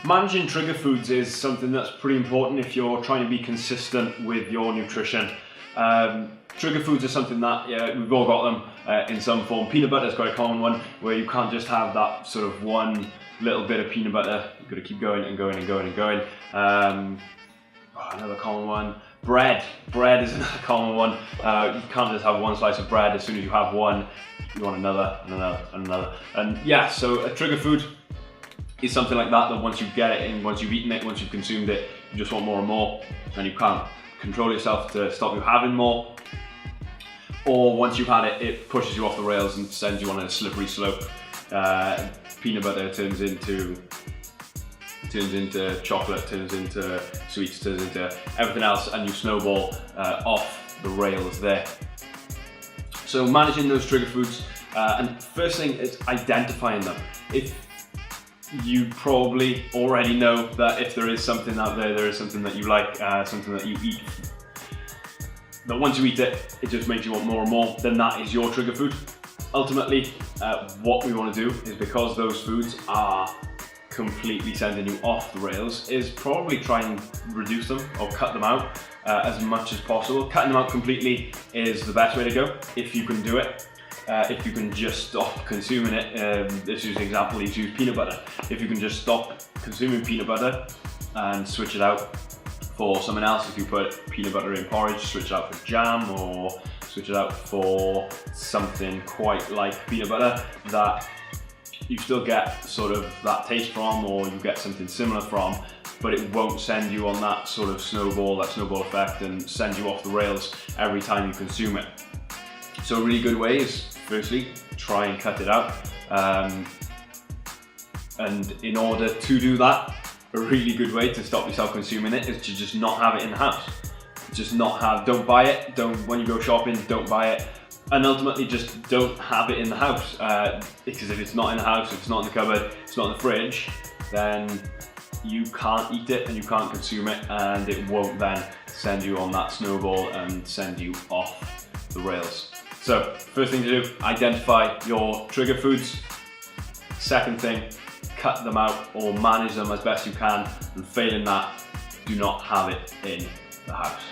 managing trigger foods is something that's pretty important if you're trying to be consistent with your nutrition. Trigger foods are something that we've all got them in some form. Peanut butter is quite a common one, where you can't just have that sort of one little bit of peanut butter. You've got to keep going and going and going and going. Another common one. Bread is another common one. You can't just have one slice of bread. As soon as you have one, you want another and another and another. And yeah, so a trigger food is something like that, that once you get it in, once you've eaten it, once you've consumed it, you just want more and more, and you can't control yourself to stop you having more. Or once you've had it, it pushes you off the rails and sends you on a slippery slope. Peanut butter turns into chocolate, turns into sweets, turns into everything else, and you snowball off the rails there. So managing those trigger foods, and first thing is identifying them. If you probably already know that if there is something out there, there is something that you like, something that you eat, that once you eat it, it just makes you want more and more, then that is your trigger food. Ultimately, what we want to do is, because those foods are completely sending you off the rails, is probably try and reduce them or cut them out as much as possible. Cutting them out completely is the best way to go if you can do it. If you can just stop consuming it, let's use an example, let's use peanut butter. If you can just stop consuming peanut butter and switch it out for something else, if you put peanut butter in porridge, switch it out for jam, or switch it out for something quite like peanut butter that you still get sort of that taste from, or you get something similar from, but it won't send you on that sort of snowball effect and send you off the rails every time you consume it. So a really good way is, firstly, try and cut it out. And in order to do that, a really good way to stop yourself consuming it is to just not have it in the house. Don't buy it, when you go shopping, don't buy it. And ultimately just don't have it in the house. Because if it's not in the house, if it's not in the cupboard, it's not in the fridge, then you can't eat it and you can't consume it, and it won't then send you on that snowball and send you off the rails. So first thing to do, identify your trigger foods. Second thing, cut them out or manage them as best you can, and failing that, do not have it in the house.